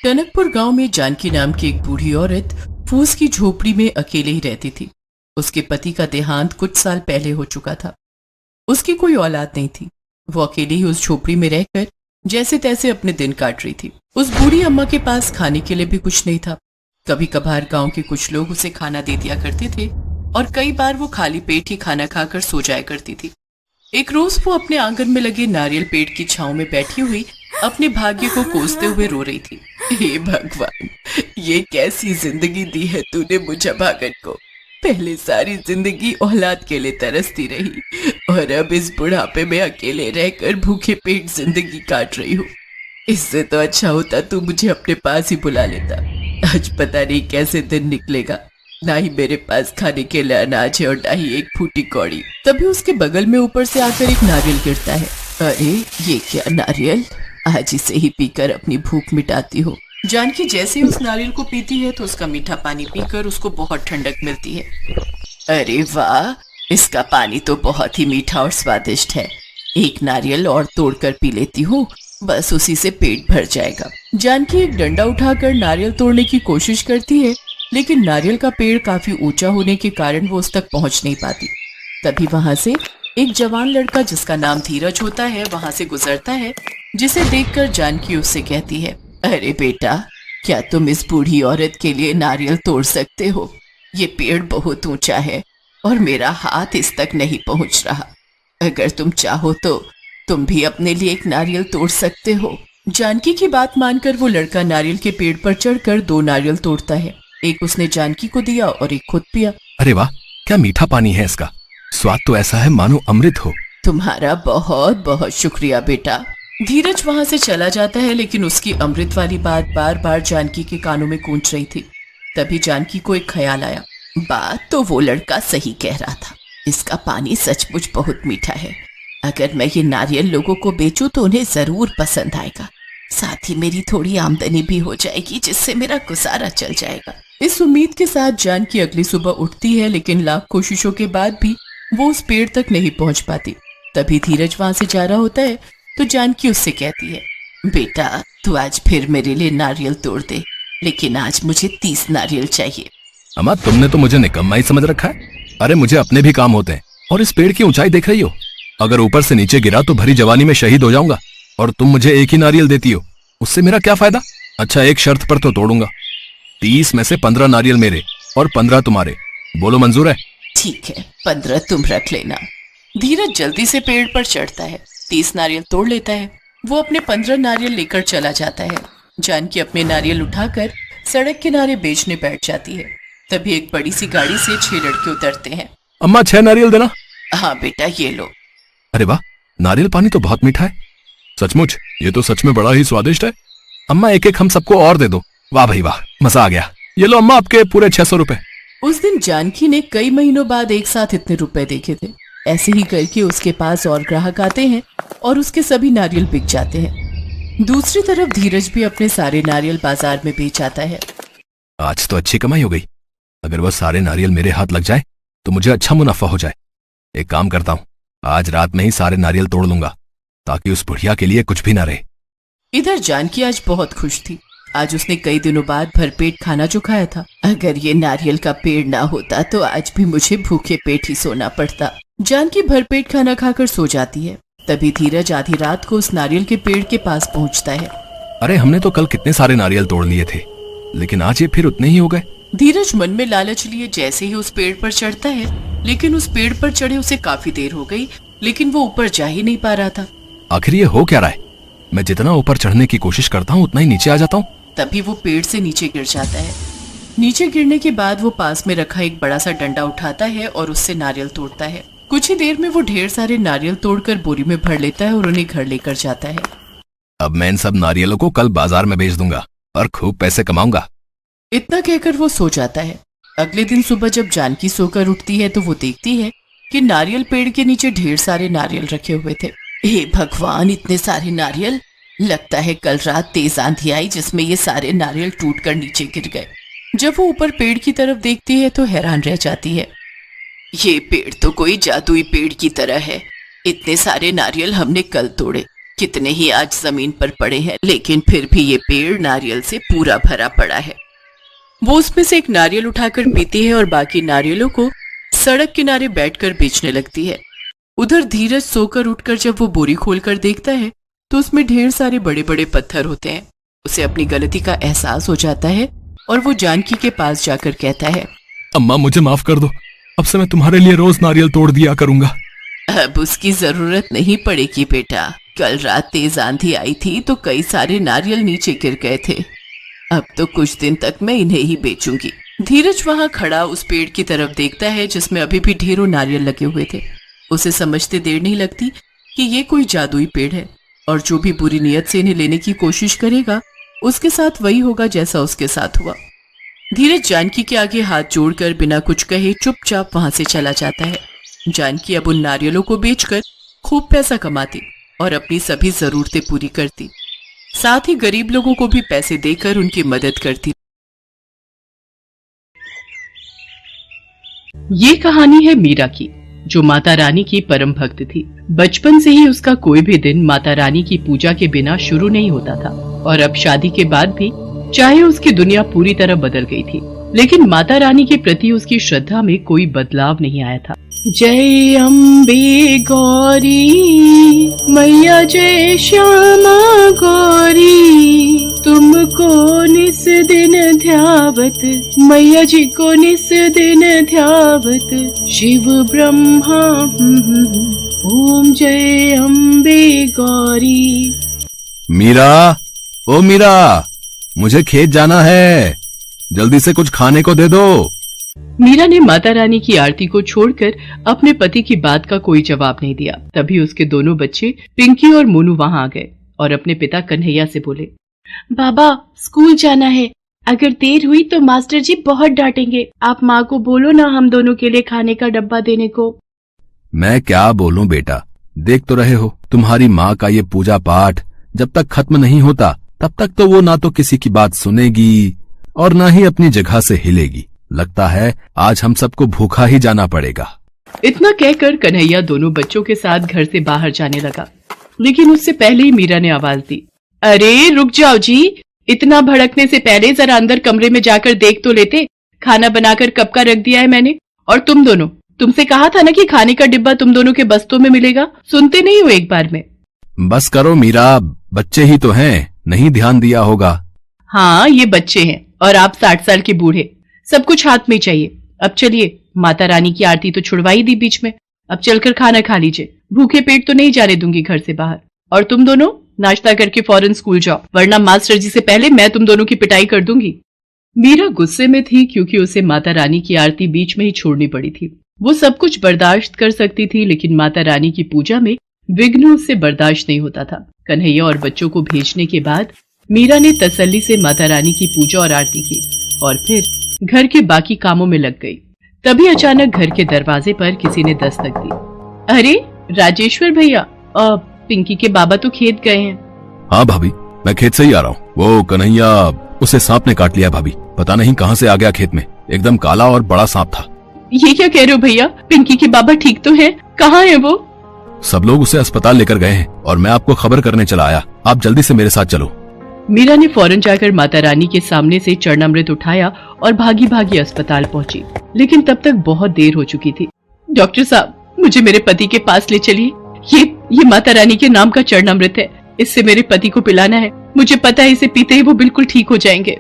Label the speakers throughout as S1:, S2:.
S1: टनकपुर गांव में जानकी नाम की एक बूढ़ी औरत फूस की झोपड़ी में अकेले ही रहती थी। उसके पति का देहांत कुछ साल पहले हो चुका था। उसकी कोई औलाद नहीं थी। वो अकेले ही उस झोपड़ी में रहकर जैसे तैसे अपने दिन काट रही थी। उस बूढ़ी अम्मा के पास खाने के लिए भी कुछ नहीं था। कभी कभार गांव के कुछ लोग उसे खाना दे दिया करते थे और कई बार वो खाली पेट ही खाना खाकर सो जाया करती थी। एक रोज वो अपने आंगन में लगे नारियल पेड़ की छांव में बैठी हुई अपने भाग्य को कोसते हुए रो रही थी। हे भगवान, ये कैसी जिंदगी दी है तूने मुझे भागन को। पहले सारी जिंदगी औलाद के लिए तरसती रही और अब इस बुढ़ापे में अकेले रहकर भूखे पेट जिंदगी काट रही हूँ। इससे तो अच्छा होता तू मुझे अपने पास ही बुला लेता। आज पता नहीं कैसे दिन निकलेगा। ना ही मेरे पास खाने के लिए अनाज है और ना ही एक फूटी कौड़ी। तभी उसके बगल में ऊपर से आकर एक नारियल गिरता है। अरे ये क्या नारियल, आज इसे ही पीकर अपनी भूख मिटाती हूँ। जानकी जैसे ही उस नारियल को पीती है तो उसका मीठा पानी पीकर उसको बहुत ठंडक मिलती है। अरे वाह, इसका पानी तो बहुत ही मीठा और स्वादिष्ट है। एक नारियल और तोड़कर पी लेती हूँ, बस उसी से पेट भर जाएगा। जानकी एक डंडा उठाकर नारियल तोड़ने की कोशिश करती है, लेकिन नारियल का पेड़ काफी ऊंचा होने के कारण वो उस तक पहुंच नहीं पाती। तभी वहां से एक जवान लड़का जिसका नाम धीरज होता है वहां से गुजरता है, जिसे देखकर जानकी उससे कहती है, अरे बेटा, क्या तुम इस बूढ़ी औरत के लिए नारियल तोड़ सकते हो? ये पेड़ बहुत ऊंचा है और मेरा हाथ इस तक नहीं पहुंच रहा। अगर तुम चाहो तो तुम भी अपने लिए एक नारियल तोड़ सकते हो। जानकी की बात मानकर वो लड़का नारियल के पेड़ पर चढ़कर 2 नारियल तोड़ता है। एक उसने जानकी को दिया और एक खुद पिया।
S2: अरे वाह, क्या मीठा पानी है इसका। स्वाद तो ऐसा है मानो अमृत हो।
S1: तुम्हारा बहुत बहुत शुक्रिया बेटा। धीरज वहां से चला जाता है, लेकिन उसकी अमृत वाली बात बार बार जानकी के कानों में गूंज रही थी। तभी जानकी को एक ख्याल आया। बात तो वो लड़का सही कह रहा था, इसका पानी सचमुच बहुत मीठा है। अगर मैं ये नारियल लोगों को बेचूं तो उन्हें जरूर पसंद आएगा। साथ ही मेरी थोड़ी आमदनी भी हो जाएगी, जिससे मेरा गुजारा चल जाएगा। इस उम्मीद के साथ जानकी अगली सुबह उठती है, लेकिन लाख कोशिशों के बाद भी वो उस पेड़ तक नहीं पहुंच पाती। तभी धीरज वहां से जा रहा होता है तो जानकी उससे कहती है, बेटा तू आज फिर मेरे लिए नारियल तोड़ दे, लेकिन आज मुझे 30 नारियल चाहिए।
S2: अम्मा, तुमने तो मुझे निकम्मा ही समझ रखा है। अरे मुझे अपने भी काम होते हैं। और इस पेड़ की ऊंचाई देख रही हो, अगर ऊपर से नीचे गिरा तो भरी जवानी में शहीद हो जाऊंगा। और तुम मुझे एक ही नारियल देती हो, उससे मेरा क्या फायदा। अच्छा, एक शर्त पर तो तोड़ूंगा। 30 में से 15 नारियल मेरे और 15 तुम्हारे। बोलो मंजूर है?
S1: ठीक है, 15 तुम रख लेना। धीरज जल्दी से पेड़ पर चढ़ता है, 30 नारियल तोड़ लेता है। वो अपने 15 नारियल लेकर चला जाता है। जानकी अपने नारियल उठाकर सड़क किनारे बेचने बैठ जाती है। तभी एक बड़ी सी गाड़ी से 6 लड़के उतरते हैं।
S2: अम्मा, 6 नारियल देना।
S1: हाँ बेटा, ये लो।
S2: अरे वाह, नारियल पानी तो बहुत मीठा है। सचमुच, ये तो सच में बड़ा ही स्वादिष्ट है। अम्मा, एक एक हम सबको और दे दो। वाह भाई वाह, मजा आ गया। ये लो अम्मा, आपके पूरे 600 रुपए।
S1: उस दिन जानकी ने कई महीनों बाद एक साथ इतने रुपए देखे थे। ऐसे ही करके उसके पास और ग्राहक आते हैं और उसके सभी नारियल बिक जाते हैं। दूसरी तरफ धीरज भी अपने सारे नारियल बाजार में बेच आता है।
S2: आज तो अच्छी कमाई हो गई। अगर वह सारे नारियल मेरे हाथ लग जाए तो मुझे अच्छा मुनाफा हो जाए। एक काम करता हूँ, आज रात में ही सारे नारियल तोड़ लूंगा, ताकि उस बुढ़िया के लिए कुछ भी ना रहे।
S1: इधर जानकी आज बहुत खुश थी। आज उसने कई दिनों बाद भरपेट खाना जो खाया था। अगर ये नारियल का पेड़ ना होता तो आज भी मुझे भूखे पेट ही सोना पड़ता। जानकी भरपेट खाना खाकर सो जाती है। तभी धीरज आधी रात को उस नारियल के पेड़ के पास पहुंचता है।
S2: अरे, हमने तो कल कितने सारे नारियल तोड़ लिए थे, लेकिन आज ये फिर उतने ही हो गए।
S1: धीरज मन में लालच लिए जैसे ही उस पेड़ पर चढ़ता है, लेकिन उस पेड़ पर चढ़े उसे काफी देर हो गई, लेकिन वो ऊपर जा ही नहीं पा रहा था।
S2: आखिर ये हो क्या रहा है? मैं जितना ऊपर चढ़ने की कोशिश करता हूँ उतना ही नीचे आ जाता हूँ।
S1: तभी वो पेड़ से नीचे गिर जाता है। नीचे गिरने के बाद वो पास में रखा एक बड़ा सा डंडा उठाता है और उससे नारियल तोड़ता है। कुछ ही देर में वो ढेर सारे नारियल तोड़कर बोरी में भर लेता है और उन्हें घर लेकर जाता है।
S2: अब मैं इन सब नारियलों को कल बाजार में बेच दूंगा और खूब पैसे कमाऊंगा।
S1: इतना कहकर वो सो जाता है। अगले दिन सुबह जब जानकी सोकर उठती है तो वो देखती है कि नारियल पेड़ के नीचे ढेर सारे नारियल रखे हुए थे। हे भगवान, इतने सारे नारियल! लगता है कल रात तेज आंधी आई जिसमें ये सारे नारियल टूटकर नीचे गिर गए। जब वो ऊपर पेड़ की तरफ देखती है तो हैरान रह जाती है। ये पेड़ तो कोई जादुई पेड़ की तरह है। इतने सारे नारियल हमने कल तोड़े, कितने ही आज जमीन पर पड़े हैं, लेकिन फिर भी ये पेड़ नारियल से पूरा भरा पड़ा है। वो उसमें से एक नारियल उठाकर पीती है और बाकी नारियलों को सड़क किनारे बैठकर बेचने लगती है। उधर धीरज सोकर उठकर जब वो बोरी खोलकर देखता है तो उसमें ढेर सारे बड़े बड़े पत्थर होते हैं। उसे अपनी गलती का एहसास हो जाता है और वो जानकी के पास जाकर कहता है,
S2: अम्मा मुझे माफ कर दो, अब से मैं तुम्हारे लिए रोज नारियल तोड़ दिया करूंगा।
S1: अब उसकी जरूरत नहीं पड़ेगी बेटा। कल रात तेज आंधी आई थी तो कई सारे नारियल नीचे गिर गए थे। अब तो कुछ दिन तक मैं इन्हें ही बेचूंगी। धीरज वहां खड़ा उस पेड़ की तरफ देखता है जिसमें अभी भी ढेरों नारियल लगे हुए थे। उसे समझते देर नहीं लगती कि ये कोई जादुई पेड़ है और जो भी बुरी नीयत से इन्हें लेने की कोशिश करेगा उसके साथ वही होगा जैसा उसके साथ हुआ। धीरज जानकी के आगे हाथ जोड़कर बिना कुछ कहे चुपचाप वहां से चला जाता है। जानकी अब उन नारियलों को बेचकर खूब पैसा कमाती और अपनी सभी जरूरतें पूरी करती, साथ ही गरीब लोगों को भी पैसे देकर उनकी मदद करती। ये कहानी है मीरा की, जो माता रानी की परम भक्त थी। बचपन से ही उसका कोई भी दिन माता रानी की पूजा के बिना शुरू नहीं होता था और अब शादी के बाद भी चाहे उसकी दुनिया पूरी तरह बदल गई थी, लेकिन माता रानी के प्रति उसकी श्रद्धा में कोई बदलाव नहीं आया था। जय अम्बे गौरी मैया, जय श्यामा गौरी, तुमको निस दिन ध्यावत, मैया जी को निस दिन ध्यावत, शिव ब्रह्मा ओम जय अम्बे गौरी।
S2: मीरा, ओ मीरा, मुझे खेत जाना है, जल्दी से कुछ खाने को दे दो।
S1: मीरा ने माता रानी की आरती को छोड़कर अपने पति की बात का कोई जवाब नहीं दिया। तभी उसके दोनों बच्चे पिंकी और मोनू वहां आ गए और अपने पिता कन्हैया से बोले, बाबा स्कूल जाना है, अगर देर हुई तो मास्टर जी बहुत डांटेंगे। आप माँ को बोलो ना हम दोनों के लिए खाने का डब्बा देने को।
S2: मैं क्या बोलूं बेटा, देख तो रहे हो तुम्हारी माँ का ये पूजा पाठ जब तक खत्म नहीं होता तब तक तो वो ना तो किसी की बात सुनेगी और ना ही अपनी जगह से हिलेगी। लगता है आज हम सबको भूखा ही जाना पड़ेगा।
S1: इतना कहकर कन्हैया दोनों बच्चों के साथ घर से बाहर जाने लगा, लेकिन उससे पहले ही मीरा ने आवाज दी, अरे रुक जाओ जी, इतना भड़कने से पहले जरा अंदर कमरे में जाकर देख तो लेते, खाना बनाकर कब का रख दिया है मैंने। और तुम दोनों, तुमसे कहा था ना कि खाने का डिब्बा तुम दोनों के बस्तों में मिलेगा, सुनते नहीं हो एक बार में।
S2: बस करो मीरा, बच्चे ही तो हैं, नहीं ध्यान दिया होगा।
S1: हाँ ये बच्चे हैं और आप 60 साल के बूढ़े, सब कुछ हाथ में चाहिए। अब चलिए, माता रानी की आरती तो छुड़वा ही दी बीच में, अब चलकर खाना खा लीजिए, भूखे पेट तो नहीं जाने दूंगी घर से बाहर। और तुम दोनों नाश्ता करके फौरन स्कूल जाओ, वरना मास्टर जी से पहले मैं तुम दोनों की पिटाई कर दूंगी। मीरा गुस्से में थी क्योंकि उसे माता रानी की आरती बीच में ही छोड़नी पड़ी थी। वो सब कुछ बर्दाश्त कर सकती थी, लेकिन माता रानी की पूजा में विघ्न उससे बर्दाश्त नहीं होता था। कन्हैया और बच्चों को भेजने के बाद मीरा ने तसल्ली से माता रानी की पूजा और आरती की और फिर घर के बाकी कामों में लग गई। तभी अचानक घर के दरवाजे पर किसी ने दस्तक दी। अरे राजेश्वर भैया, पिंकी के बाबा तो खेत गए हैं।
S2: हाँ भाभी, मैं खेत से ही आ रहा हूँ। वो कन्हैया, उसे सांप ने काट लिया भाभी, पता नहीं कहाँ से आ गया खेत में, एकदम काला और बड़ा सांप था।
S1: ये क्या कह रहे हो भैया, पिंकी के बाबा ठीक तो हैं? कहाँ है वो?
S2: सब लोग उसे अस्पताल लेकर गए हैं और मैं आपको खबर करने चला आया, आप जल्दी से मेरे साथ चलो।
S1: मीरा ने फौरन जाकर माता रानी के सामने से चरणामृत उठाया और भागी भागी अस्पताल पहुंची, लेकिन तब तक बहुत देर हो चुकी थी। डॉक्टर साहब, मुझे मेरे पति के पास ले चलिए, ये माता रानी के नाम का चरणामृत है, इससे मेरे पति को पिलाना है, मुझे पता है इसे पीते ही वो बिल्कुल ठीक हो जाएंगे।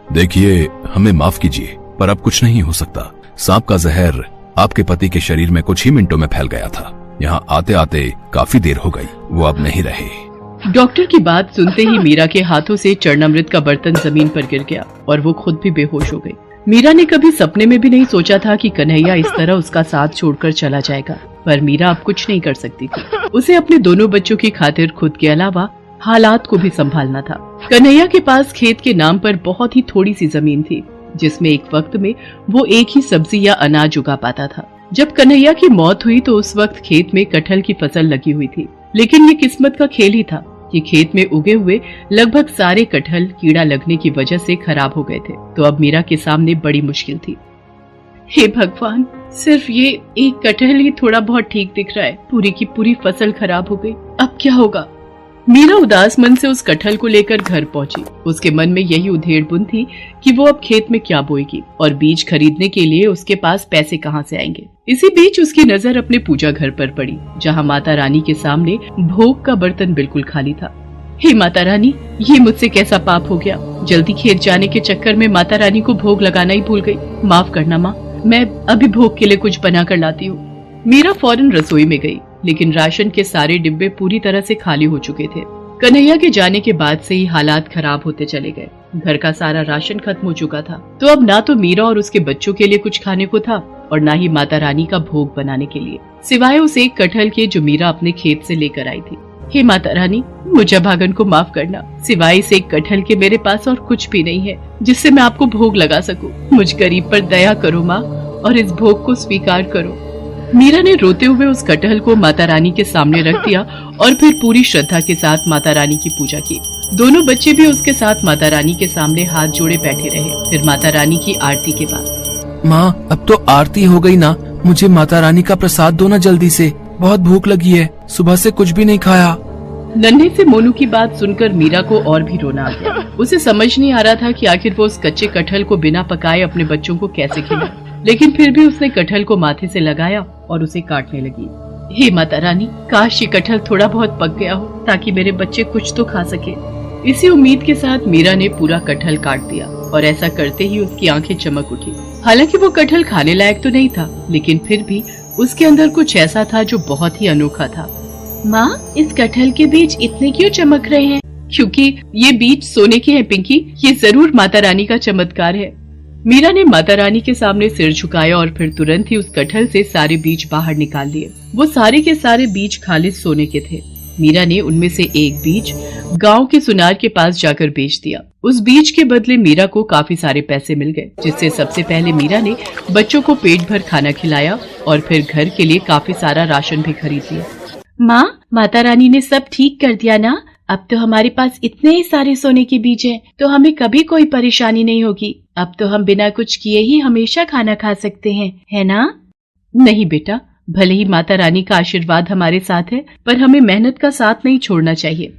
S2: देखिए, हमें माफ कीजिए पर अब कुछ नहीं हो सकता। सांप का जहर आपके पति के शरीर में कुछ ही मिनटों में फैल गया था, यहाँ आते आते काफी देर हो गई, वो अब नहीं रहे।
S1: डॉक्टर की बात सुनते ही मीरा के हाथों से चरणामृत का बर्तन जमीन पर गिर गया और वो खुद भी बेहोश हो गई। मीरा ने कभी सपने में भी नहीं सोचा था कि कन्हैया इस तरह उसका साथ छोड़कर चला जाएगा, पर मीरा अब कुछ नहीं कर सकती थी। उसे अपने दोनों बच्चों की खातिर खुद के अलावा हालात को भी संभालना था। कन्हैया के पास खेत के नाम पर बहुत ही थोड़ी सी जमीन थी, जिसमें एक वक्त में वो एक ही सब्जी या अनाज उगा पाता था। जब कन्हैया की मौत हुई तो उस वक्त खेत में कटहल की फसल लगी हुई थी, लेकिन ये किस्मत का खेल ही था कि खेत में उगे हुए लगभग सारे कटहल कीड़ा लगने की वजह से खराब हो गए थे। तो अब मीरा के सामने बड़ी मुश्किल थी। हे भगवान, सिर्फ ये एक कटहल ही थोड़ा बहुत ठीक दिख रहा है, पूरी की पूरी फसल खराब हो गई, अब क्या होगा? मीरा उदास मन से उस कटहल को लेकर घर पहुंची। उसके मन में यही उधेड़ बुन थी कि वो अब खेत में क्या बोएगी और बीज खरीदने के लिए उसके पास पैसे कहां से आएंगे। इसी बीच उसकी नजर अपने पूजा घर पर पड़ी, जहां माता रानी के सामने भोग का बर्तन बिल्कुल खाली था। हे माता रानी, ये मुझसे कैसा पाप हो गया। जल्दी खेत जाने के चक्कर में माता रानी को भोग लगाना ही भूल गई। माफ करना माँ, मैं अभी भोग के लिए कुछ बना कर लाती हूँ। मीरा फौरन रसोई में गई, लेकिन राशन के सारे डिब्बे पूरी तरह से खाली हो चुके थे। कन्हैया के जाने के बाद से ही हालात खराब होते चले गए। घर का सारा राशन खत्म हो चुका था, तो अब ना तो मीरा और उसके बच्चों के लिए कुछ खाने को था और ना ही माता रानी का भोग बनाने के लिए, सिवाय उस एक कटहल के जो मीरा अपने खेत से लेकर आई थी। हे माता रानी, मुझे भागन को माफ करना। सिवाय इस एक कटहल के मेरे पास और कुछ भी नहीं है जिससे मैं आपको भोग लगा सकूं। मुझ गरीब पर दया करो माँ, और इस भोग को स्वीकार करो। मीरा ने रोते हुए उस कटहल को माता रानी के सामने रख दिया और फिर पूरी श्रद्धा के साथ माता रानी की पूजा की। दोनों बच्चे भी उसके साथ माता रानी के सामने हाथ जोड़े बैठे रहे। फिर माता रानी की आरती के बाद,
S2: माँ अब तो आरती हो गई ना, मुझे माता रानी का प्रसाद दो ना जल्दी से, बहुत भूख लगी है, सुबह से कुछ भी नहीं खाया।
S1: नन्हे से मोनू की बात सुनकर मीरा को और भी रोना आ गया। उसे समझ नहीं आ रहा था कि आखिर वो उस कच्चे कटहल को बिना पकाए अपने बच्चों को कैसे खिलाए, लेकिन फिर भी उसने कटहल को माथे से लगाया और उसे काटने लगी। हे माता रानी, काश ये कटहल थोड़ा बहुत पक गया हो ताकि मेरे बच्चे कुछ तो खा सके। इसी उम्मीद के साथ मीरा ने पूरा कटहल काट दिया और ऐसा करते ही उसकी आंखें चमक उठी। हालांकि वो कटहल खाने लायक तो नहीं था, लेकिन फिर भी उसके अंदर कुछ ऐसा था जो बहुत ही अनोखा था। माँ, इस कटहल के बीज इतने क्यों चमक रहे हैं? क्योंकि ये बीज सोने के हैं पिंकी, ये जरूर माता रानी का चमत्कार है। मीरा ने माता रानी के सामने सिर झुकाया और फिर तुरंत ही उस कटहल से सारे बीज बाहर निकाल लिए। वो सारे के सारे बीज खालिस सोने के थे। मीरा ने उनमें से एक बीज गांव के सुनार के पास जाकर बेच दिया। उस बीज के बदले मीरा को काफी सारे पैसे मिल गए, जिससे सबसे पहले मीरा ने बच्चों को पेट भर खाना खिलाया और फिर घर के लिए काफी सारा राशन भी खरीद लिया। माँ, माता रानी ने सब ठीक कर दिया ना? अब तो हमारे पास इतने ही सारे सोने के बीज हैं, तो हमें कभी कोई परेशानी नहीं होगी। अब तो हम बिना कुछ किए ही हमेशा खाना खा सकते हैं, है ना? नहीं बेटा, भले ही माता रानी का आशीर्वाद हमारे साथ है, पर हमें मेहनत का साथ नहीं छोड़ना चाहिए।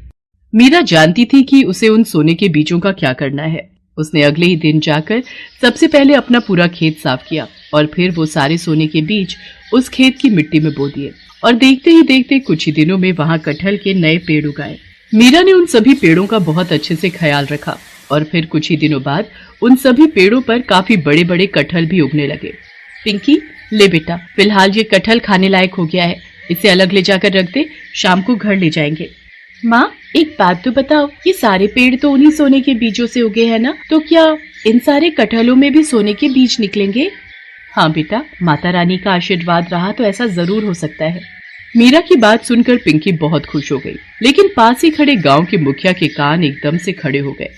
S1: मीरा जानती थी कि उसे उन सोने के बीजों का क्या करना है। उसने अगले ही दिन जाकर सबसे पहले अपना पूरा खेत साफ किया और फिर वो सारे सोने के बीज उस खेत की मिट्टी में बो दिए और देखते ही देखते कुछ ही दिनों में वहाँ कटहल के नए पेड़ उगाए। मीरा ने उन सभी पेड़ों का बहुत अच्छे से ख्याल रखा और फिर कुछ ही दिनों बाद उन सभी पेड़ों पर काफी बड़े बड़े कटहल भी उगने लगे। पिंकी, ले बेटा, फिलहाल ये कटहल खाने लायक हो गया है, इसे अलग ले जाकर रख दे, शाम को घर ले जाएंगे। माँ, एक बात तो बताओ, ये सारे पेड़ तो उन्हीं सोने के बीजों से उगे हैं ना, तो क्या इन सारे कटहलों में भी सोने के बीज निकलेंगे? हाँ बेटा, माता रानी का आशीर्वाद रहा तो ऐसा जरूर हो सकता है। मीरा की बात सुनकर पिंकी बहुत खुश हो गई, लेकिन पास ही खड़े गांव के मुखिया के कान एकदम से खड़े हो गए।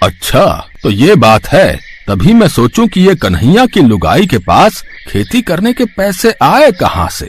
S2: अच्छा, तो ये बात है, तभी मैं सोचूं कि ये कन्हैया की लुगाई के पास खेती करने के पैसे आए कहाँ से।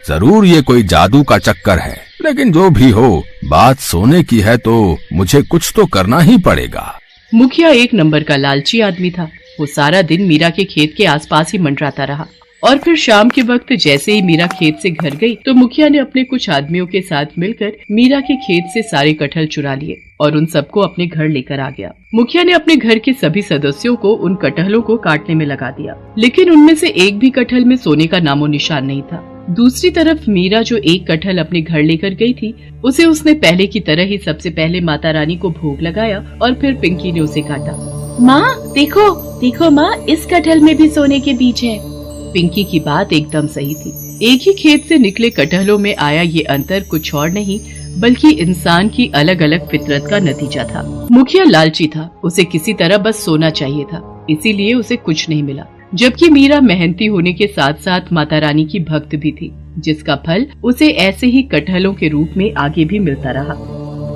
S2: जरूर ये कोई जादू का चक्कर है, लेकिन जो भी हो, बात सोने की है तो मुझे कुछ तो करना ही पड़ेगा।
S1: मुखिया एक नंबर का लालची आदमी था। वो सारा दिन मीरा के खेत के आसपास ही मंडराता रहा और फिर शाम के वक्त जैसे ही मीरा खेत से घर गई तो मुखिया ने अपने कुछ आदमियों के साथ मिलकर मीरा के खेत से सारे कटहल चुरा लिए और उन सबको अपने घर लेकर आ गया। मुखिया ने अपने घर के सभी सदस्यों को उन कटहलों को काटने में लगा दिया, लेकिन उनमें से एक भी कटहल में सोने का नामो निशान नहीं था। दूसरी तरफ मीरा जो एक कटहल अपने घर लेकर गई थी, उसे उसने पहले की तरह ही सबसे पहले माता रानी को भोग लगाया और फिर पिंकी ने उसे काटा। माँ देखो, देखो माँ, इस कटहल में भी सोने के बीज हैं। पिंकी की बात एकदम सही थी। एक ही खेत से निकले कटहलों में आया ये अंतर कुछ और नहीं बल्कि इंसान की अलग अलग फितरत का नतीजा था। मुखिया लालची था, उसे किसी तरह बस सोना चाहिए था, इसीलिए उसे कुछ नहीं मिला। जबकि मीरा मेहनती होने के साथ साथ माता रानी की भक्त भी थी, जिसका फल उसे ऐसे ही कटहलों के रूप में आगे भी मिलता रहा।